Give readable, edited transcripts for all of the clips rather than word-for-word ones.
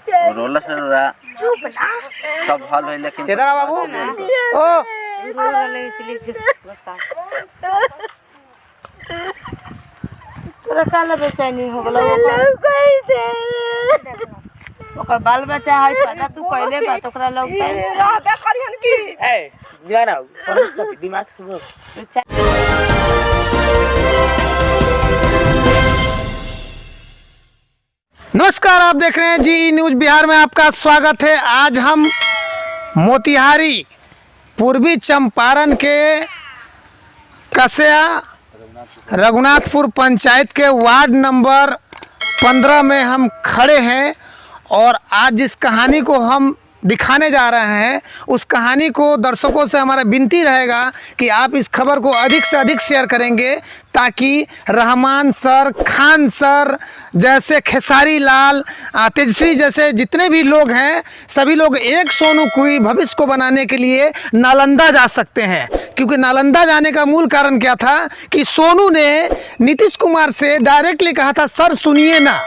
रोला से रोला सब हल है लेकिन इधर आ बाबू। ओ तोरा काला बेचैनी हो गला ओकर बाल बच्चा है पता तू पहले बात ओकरा लगता है रहबे करियन की ए जाना दिमाग से। नमस्कार, आप देख रहे हैं जी न्यूज़ बिहार में आपका स्वागत है। आज हम मोतिहारी पूर्वी चंपारण के कसिया रघुनाथपुर पंचायत के वार्ड नंबर 15 में हम खड़े हैं और आज जिस कहानी को हम दिखाने जा रहे हैं उस कहानी को दर्शकों से हमारा विनती रहेगा कि आप इस खबर को अधिक से अधिक शेयर करेंगे ताकि रहमान सर, खान सर जैसे, खेसारी लाल, तेजस्वी जैसे जितने भी लोग हैं सभी लोग एक सोनू की भविष्य को बनाने के लिए नालंदा जा सकते हैं। क्योंकि नालंदा जाने का मूल कारण क्या था कि सोनू ने नीतीश कुमार से डायरेक्टली कहा था सर सुनिए ना,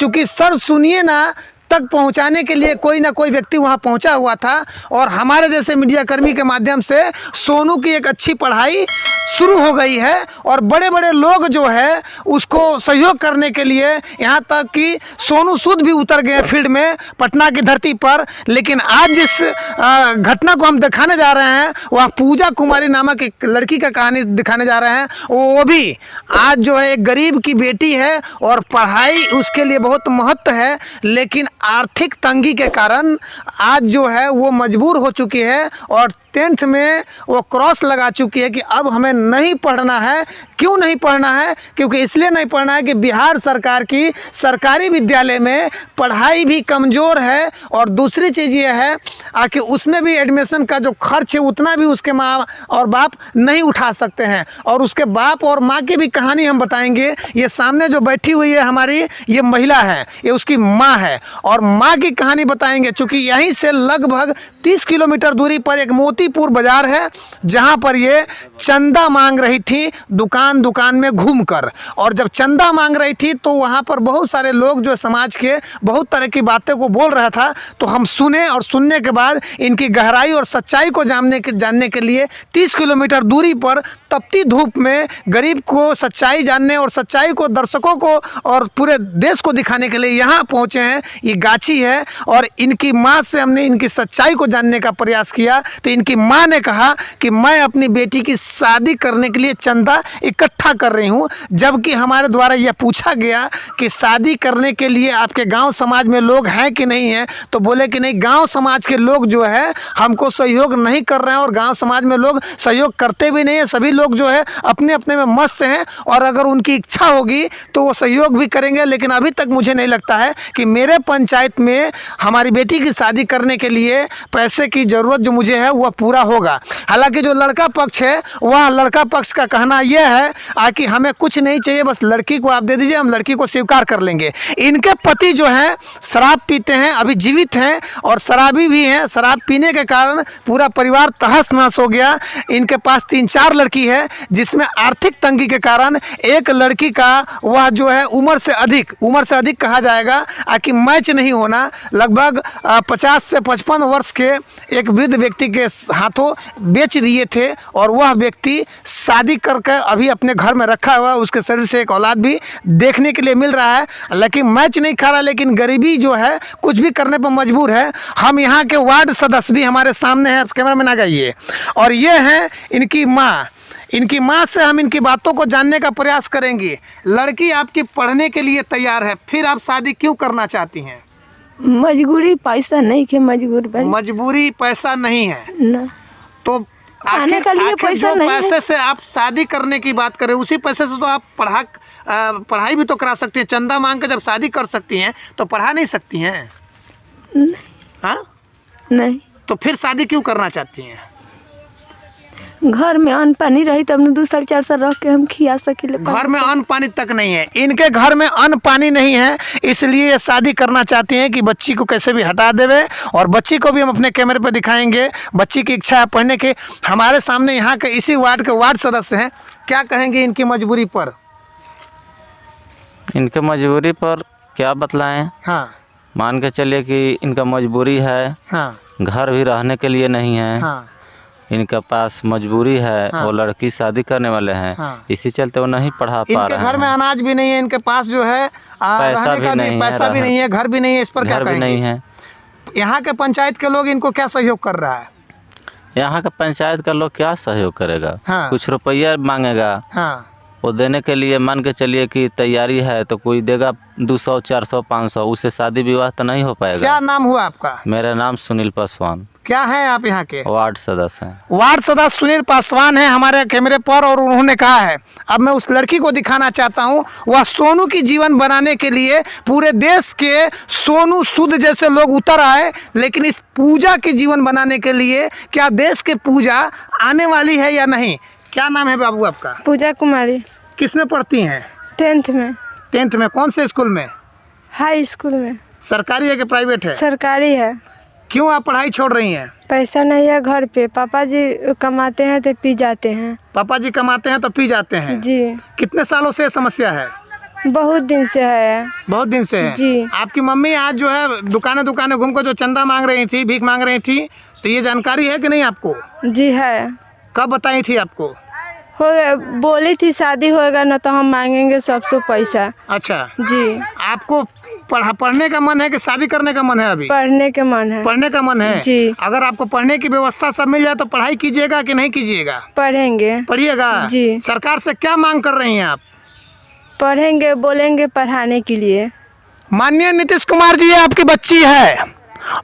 चूँकि सर सुनिए ना तक पहुंचाने के लिए कोई ना कोई व्यक्ति वहां पहुंचा हुआ था और हमारे जैसे मीडिया कर्मी के माध्यम से सोनू की एक अच्छी पढ़ाई शुरू हो गई है और बड़े बड़े लोग जो है उसको सहयोग करने के लिए यहाँ तक कि सोनू सूद भी उतर गए फील्ड में पटना की धरती पर। लेकिन आज जिस घटना को हम दिखाने जा रहे हैं वह पूजा कुमारी नामक एक लड़की का कहानी दिखाने जा रहे हैं। वो भी आज जो है एक गरीब की बेटी है और पढ़ाई उसके लिए बहुत महत्व है, लेकिन आर्थिक तंगी के कारण आज जो है वो मजबूर हो चुकी है और 10th में वो क्रॉस लगा चुकी है कि अब हमें नहीं पढ़ना है। क्यों नहीं पढ़ना है? क्योंकि इसलिए नहीं पढ़ना है कि बिहार सरकार की सरकारी विद्यालय में पढ़ाई भी कमज़ोर है और दूसरी चीज़ ये है कि उसमें भी एडमिशन का जो खर्च है उतना भी उसके माँ और बाप नहीं उठा सकते हैं। और उसके बाप और माँ की भी कहानी हम बताएंगे। ये सामने जो बैठी हुई है हमारी ये महिला है, ये उसकी माँ है और माँ की कहानी बताएंगे। चूँकि यहीं से लगभग 30 किलोमीटर दूरी पर एक मोतीपुर बाजार है जहां पर ये चंदा मांग रही थी दुकान दुकान में घूमकर। और जब चंदा मांग रही थी तो वहां पर बहुत सारे लोग जो समाज के बहुत तरह की बातें को बोल रहा था, तो हम सुने और सुनने के बाद इनकी गहराई और सच्चाई को जानने के लिए 30 किलोमीटर दूरी पर तपती धूप में गरीब को सच्चाई जानने और सच्चाई को दर्शकों को और पूरे देश को दिखाने के लिए यहाँ पहुँचे हैं। ये गाछी है और इनकी माँ से हमने इनकी सच्चाई को जानने का प्रयास किया तो इनकी माँ ने कहा कि मैं अपनी बेटी की शादी करने के लिए चंदा इकट्ठा कर रही हूँ। जबकि हमारे द्वारा यह पूछा गया कि शादी करने के लिए आपके गांव समाज में लोग हैं कि नहीं हैं, तो बोले कि नहीं, गांव समाज के लोग जो है हमको सहयोग नहीं कर रहे हैं और गांव समाज में लोग सहयोग करते भी नहीं हैं। सभी लोग जो है अपने अपने में मस्त हैं और अगर उनकी इच्छा होगी तो वो सहयोग भी करेंगे। लेकिन अभी तक मुझे नहीं लगता है कि मेरे पंचायत में हमारी बेटी की शादी करने के लिए पैसे की ज़रूरत जो मुझे है वह पूरा होगा। हालांकि जो लड़का पक्ष है वह लड़का पक्ष का कहना यह है कि हमें कुछ नहीं चाहिए, बस लड़की को आप दे दीजिए, हम लड़की को स्वीकार कर लेंगे। इनके पति जो हैं शराब पीते हैं, अभी जीवित हैं और शराबी भी हैं। शराब पीने के कारण पूरा परिवार तहस नहस हो गया। इनके पास 3-4 लड़की है जिसमें आर्थिक तंगी के कारण एक लड़की का वह जो है उम्र से अधिक कहा जाएगा कि मैच नहीं होना, लगभग 50 से 55 वर्ष के एक वृद्ध व्यक्ति के हाथों बेच दिए थे और वह व्यक्ति शादी करके अभी अपने घर में रखा हुआ है। उसके शरीर से एक औलाद भी देखने के लिए मिल रहा है, लेकिन मैच नहीं खा रहा, लेकिन गरीबी जो है कुछ भी करने पर मजबूर है। हम यहाँ के वार्ड सदस्य भी हमारे सामने हैं, कैमरा में ना गइए, और ये हैं इनकी माँ। इनकी माँ से हम इनकी बातों को जानने का प्रयास करेंगे। लड़की आपकी पढ़ने के लिए तैयार है, फिर आप शादी क्यों करना चाहती हैं? मजबूरी, पैसा नहीं के मजबूरी पैसा नहीं है ना, तो आने के लिए पैसा जो नहीं पैसे है। से आप शादी करने की बात करें उसी पैसे से तो आप पढ़ाई भी तो करा सकती हैं। चंदा मांग कर जब शादी कर सकती हैं तो पढ़ा नहीं सकती हैं? हाँ नहीं, तो फिर शादी क्यों करना चाहती हैं? घर में अन्न पानी रही तब न 2 साल 4 साल रख के हम खिया सकिले। घर में अन्न पानी तक नहीं है, इनके घर में अन्न पानी नहीं है, इसलिए ये शादी करना चाहती हैं कि बच्ची को कैसे भी हटा देवे। और बच्ची को भी हम अपने कैमरे पर दिखाएंगे। बच्ची की इच्छा है पढ़ने की। हमारे सामने यहाँ के इसी वार्ड के वार्ड सदस्य हैं, क्या कहेंगे इनकी मजबूरी पर? इनके मजबूरी पर क्या बतलाएं? हाँ, मान के चलिए कि इनका मजबूरी है, हाँ घर भी रहने के लिए नहीं है, हाँ इनके पास मजबूरी है, हाँ। वो लड़की शादी करने वाले हैं, हाँ। इसी चलते वो नहीं पढ़ा पा इनके रहे घर में हैं। अनाज भी नहीं है, इनके पास जो है पैसा रहने भी का नहीं है, पैसा भी नहीं है, घर भी नहीं है, इस पर क्या घर भी कहेंगे? नहीं है। यहाँ के पंचायत के लोग इनको क्या सहयोग कर रहा है? यहाँ का पंचायत का लोग क्या सहयोग करेगा? हाँ। कुछ रुपया मांगेगा, हाँ वो देने के लिए मान के चलिए कि तैयारी है तो कोई देगा 200 400 500, उससे शादी विवाह तो नहीं हो पाएगा। क्या नाम हुआ आपका? मेरा नाम सुनील पासवान, क्या है आप यहाँ के? वार्ड सदस्य हैं। वार्ड सदस्य सुनील पासवान है हमारे कैमरे पर, और उन्होंने कहा है, अब मैं उस लड़की को दिखाना चाहता हूँ, वह सोनू की जीवन बनाने के लिए पूरे देश के सोनू सूद जैसे लोग उतर आए, लेकिन इस पूजा की जीवन बनाने के लिए क्या देश के पूजा आने वाली है या नहीं? क्या नाम है बाबू आपका? पूजा कुमारी, किस में पढ़ती हैं? 10th में, 10th में। कौन से स्कूल में? हाई स्कूल में। सरकारी है कि प्राइवेट है? सरकारी है। क्यों आप पढ़ाई छोड़ रही हैं? पैसा नहीं है घर पे, पापा जी कमाते हैं तो पी जाते हैं। पापा जी कमाते हैं तो पी जाते हैं? जी, कितने सालों से ये समस्या है? बहुत दिन से है। बहुत दिन से है। जी। आपकी मम्मी आज जो है दुकानें दुकानें घूम कर जो चंदा मांग रही थी, भीख मांग रही थी, तो ये जानकारी है कि नहीं आपको? जी है। कब बताई थी आपको? हो गया, बोली थी शादी होएगा ना तो हम मांगेंगे सबसे पैसा। अच्छा, जी, आपको पढ़ने का मन है कि शादी करने का मन है? अभी पढ़ने के मन है। पढ़ने का मन है। जी। अगर आपको पढ़ने की व्यवस्था सब मिल जाए तो पढ़ाई कीजिएगा कि नहीं कीजिएगा? पढ़ेंगे। पढ़िएगा। जी। सरकार से क्या मांग कर रही हैं आप? पढ़ेंगे, बोलेंगे पढ़ाने के लिए। माननीय नीतीश कुमार जी, ये आपकी बच्ची है,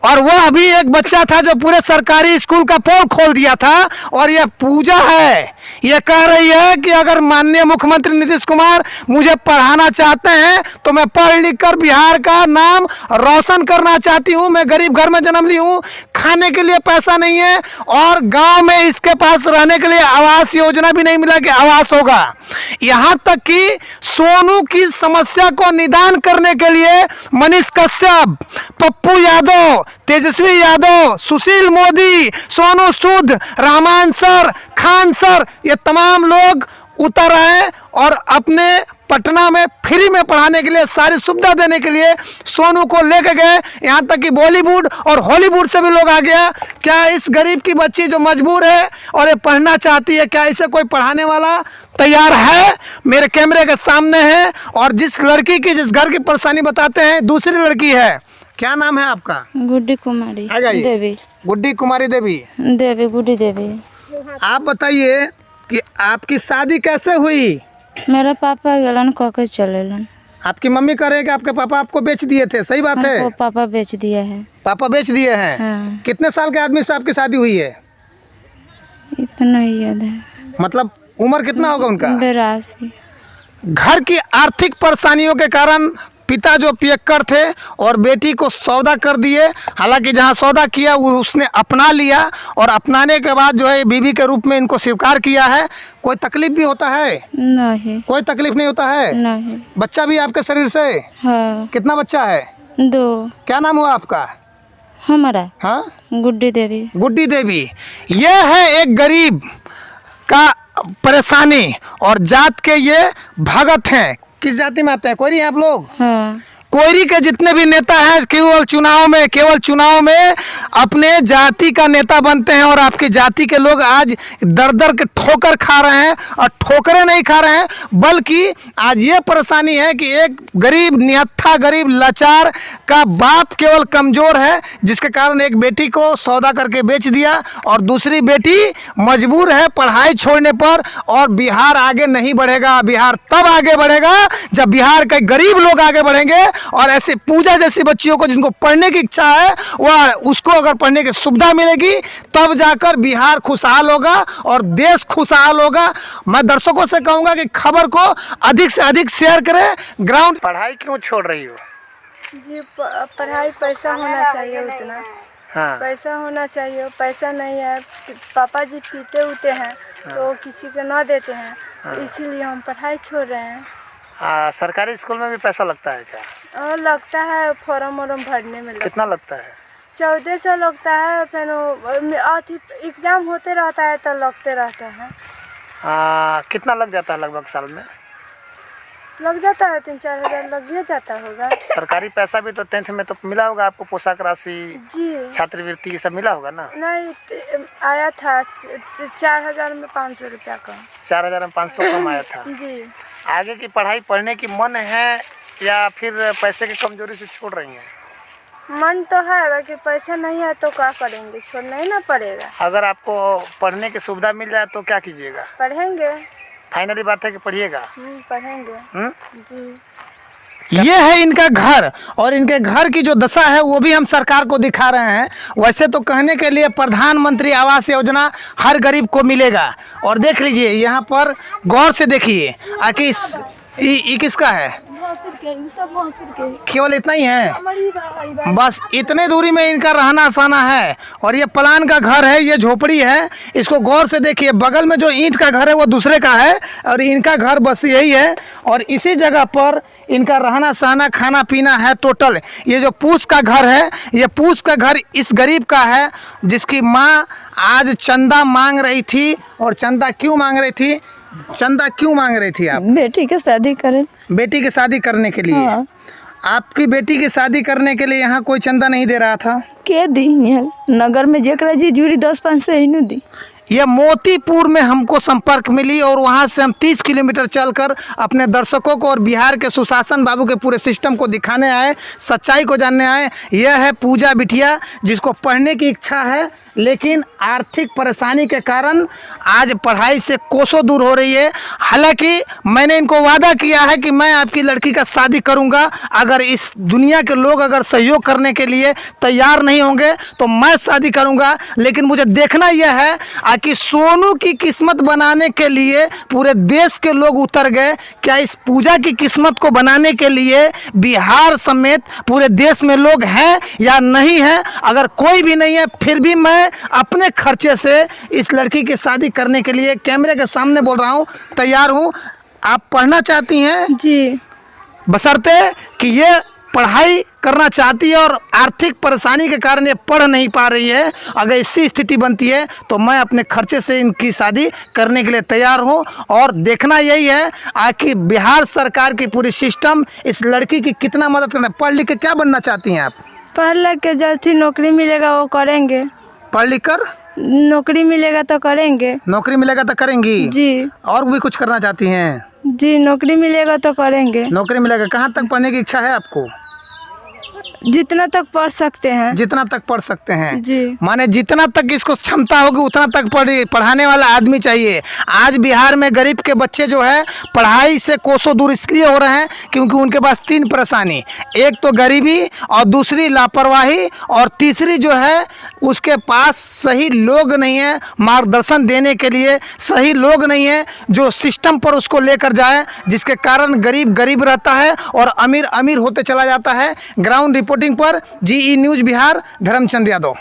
और वह अभी एक बच्चा था जो पूरे सरकारी स्कूल का पोल खोल दिया था, और यह पूजा है। यह कह रही है कि अगर माननीय मुख्यमंत्री नीतीश कुमार मुझे पढ़ाना चाहते हैं तो मैं पढ़ लिख कर बिहार का नाम रोशन करना चाहती हूं। मैं गरीब घर में जन्म ली हूं, खाने के लिए पैसा नहीं है, और गांव में इसके पास रहने के लिए आवास योजना भी नहीं मिला कि आवास होगा। यहां तक कि सोनू की समस्या को निदान करने के लिए मनीष कश्यप, पप्पू यादव, तेजस्वी यादव, सुशील मोदी, सोनू सूद, रहमान सर, खान सर, ये तमाम लोग उतर आए और अपने पटना में फ्री में पढ़ाने के लिए सारी सुविधा देने के लिए सोनू को लेके गए। यहाँ तक कि बॉलीवुड और हॉलीवुड से भी लोग आ गया। क्या इस गरीब की बच्ची जो मजबूर है और ये पढ़ना चाहती है, क्या इसे कोई पढ़ाने वाला तैयार है? मेरे कैमरे के सामने है, और जिस लड़की की, जिस घर की परेशानी बताते हैं, दूसरी लड़की है। क्या नाम है आपका? गुड्डी कुमारी देवी। गुड्डी कुमारी देवी। गुड्डी देवी। आप बताइए कि आपकी शादी कैसे हुई? मेरा पापा गलन कह के चलेलन। आपकी मम्मी कह रहे हैं कि आपके पापा आपको बेच दिए थे, सही बात है? पापा बेच दिया है। पापा बेच दिए हैं। हाँ। कितने साल के आदमी से आपकी शादी हुई है? इतना ही याद है। मतलब उम्र कितना होगा उनका? 82। घर की आर्थिक परेशानियों के कारण पिता जो पियक्कर थे और बेटी को सौदा कर दिए। हालांकि जहां सौदा किया वो उसने अपना लिया, और अपनाने के बाद जो है बीवी के रूप में इनको स्वीकार किया है। कोई तकलीफ भी होता है? नहीं। कोई तकलीफ नहीं होता है? नहीं। बच्चा भी आपके शरीर से? हाँ। कितना बच्चा है? 2। क्या नाम हुआ आपका? हमारा हाँ, गुड्डी देवी। गुड्डी देवी। ये है एक गरीब का परेशानी, और जात के ये भगत हैं। किस जाति में आते हैं? कोई नहीं आप लोग? हाँ। कोयरी के जितने भी नेता हैं केवल चुनाव में अपने जाति का नेता बनते हैं, और आपकी जाति के लोग आज दर दर के ठोकर खा रहे हैं, और ठोकरें नहीं खा रहे हैं, बल्कि आज ये परेशानी है कि एक गरीब निहत्था, गरीब लाचार का बाप केवल कमज़ोर है, जिसके कारण एक बेटी को सौदा करके बेच दिया, और दूसरी बेटी मजबूर है पढ़ाई छोड़ने पर। और बिहार आगे नहीं बढ़ेगा। बिहार तब आगे बढ़ेगा जब बिहार के गरीब लोग आगे बढ़ेंगे, और ऐसे पूजा जैसी बच्चियों को जिनको पढ़ने की इच्छा है, वह उसको अगर पढ़ने की सुविधा मिलेगी तब जाकर बिहार खुशहाल होगा और देश खुशहाल होगा। मैं दर्शकों से कहूँगा कि खबर को अधिक से अधिक शेयर करें। ग्राउंड पढ़ाई क्यों छोड़ रही हो? जी पढ़ाई पैसा होना चाहिए उतना। हाँ। पैसा होना चाहिए, पैसा नहीं है। पापा जी पीते उते हैं तो किसी को ना देते हैं, तो इसीलिए हम पढ़ाई छोड़ रहे हैं। सरकारी स्कूल में भी पैसा लगता है क्या? और लगता है, फॉर्म वॉर्म भरने में कितना लगता है? 1400 लगता है। फिर एग्जाम होते रहता है तो लगते रहता है। कितना लग जाता है लगभग साल में? लग जाता है 3-4 हज़ार लग ही जाता होगा। सरकारी पैसा भी तो 10th में तो मिला होगा आपको, पोशाक राशि, जी छात्रवृत्ति ये सब मिला होगा ना? नहीं, आया था 4,000 में 500 रुपया कम। 4,000 में 500 कम आया था। जी आगे की पढ़ाई पढ़ने की मन है या फिर पैसे की कमजोरी से छोड़ रही हैं? मन तो है, बाकी पैसा नहीं है तो क्या करेंगे, छोड़ना ही ना पड़ेगा। अगर आपको पढ़ने की सुविधा मिल जाए तो क्या कीजिएगा? पढ़ेंगे। फाइनली बात है कि पढ़िएगा। पढ़ेंगे। जी ये है इनका घर, और इनके घर की जो दशा है वो भी हम सरकार को दिखा रहे हैं। वैसे तो कहने के लिए प्रधानमंत्री आवास योजना हर गरीब को मिलेगा, और देख लीजिए यहाँ पर गौर से देखिए आखिर ये किसका है? केवल इतना ही है, बस इतने दूरी में इनका रहना सहना है। और ये प्लान का घर है, ये झोपड़ी है। इसको गौर से देखिए, बगल में जो ईंट का घर है वो दूसरे का है, और इनका घर बस यही है। और इसी जगह पर इनका रहना सहना खाना पीना है टोटल। ये जो पूछ का घर है, ये पूछ का घर इस गरीब का है जिसकी माँ आज चंदा मांग रही थी। और चंदा क्यों मांग रही थी? चंदा क्यों मांग रही थी आप? बेटी की शादी करें। बेटी की शादी करने के लिए? हाँ। आपकी बेटी की शादी करने के लिए यहाँ कोई चंदा नहीं दे रहा था? के दी है नगर में जेकरा जी जूरी 10-5 से ही नहीं दी। ये मोतीपुर में हमको संपर्क मिली, और वहाँ से हम 30 किलोमीटर चलकर अपने दर्शकों को और बिहार के सुशासन बाबू के पूरे सिस्टम को दिखाने आए, सच्चाई को जानने आए। यह है पूजा बिटिया, जिसको पढ़ने की इच्छा है, लेकिन आर्थिक परेशानी के कारण आज पढ़ाई से कोसों दूर हो रही है। हालांकि मैंने इनको वादा किया है कि मैं आपकी लड़की का शादी करूंगा। अगर इस दुनिया के लोग अगर सहयोग करने के लिए तैयार नहीं होंगे तो मैं शादी करूंगा। लेकिन मुझे देखना यह है कि सोनू की किस्मत बनाने के लिए पूरे देश के लोग उतर गए, क्या इस पूजा की किस्मत को बनाने के लिए बिहार समेत पूरे देश में लोग हैं या नहीं हैं? अगर कोई भी नहीं है, फिर भी मैं अपने खर्चे से इस लड़की की शादी करने के लिए कैमरे के सामने बोल रहा हूँ, तैयार हूँ। आप पढ़ना चाहती हैं? जी बशर्ते कि ये पढ़ाई करना चाहती है और आर्थिक परेशानी के कारण ये पढ़ नहीं पा रही है। अगर ऐसी स्थिति बनती है तो मैं अपने खर्चे से इनकी शादी करने के लिए तैयार हूँ। और देखना यही है कि बिहार सरकार की पूरी सिस्टम इस लड़की की कितना मदद करना। पढ़ लिख के क्या बनना चाहती हैं आप? पढ़ लिख के जैसी नौकरी मिलेगा वो करेंगे। पढ़ लिख कर नौकरी मिलेगा तो करेंगे। नौकरी मिलेगा तो करेंगी जी। और भी कुछ करना चाहती हैं? जी नौकरी मिलेगा तो करेंगे। नौकरी मिलेगा। कहाँ तक पढ़ने की इच्छा है आपको? जितना तक पढ़ सकते हैं। जितना तक पढ़ सकते हैं जी। माने जितना तक इसको क्षमता होगी उतना तक पढ़ाने वाला आदमी चाहिए। आज बिहार में गरीब के बच्चे जो है पढ़ाई से कोसों दूर इसलिए हो रहे हैं क्योंकि उनके पास 3 परेशानी, एक तो गरीबी, और दूसरी लापरवाही, और तीसरी जो है उसके पास सही लोग नहीं है मार्गदर्शन देने के लिए, सही लोग नहीं है जो सिस्टम पर उसको लेकर जाए, जिसके कारण गरीब गरीब रहता है और अमीर अमीर होते चला जाता है। ग्राउंड रिपोर्टिंग पर GE न्यूज़ बिहार, धर्मचंद यादव।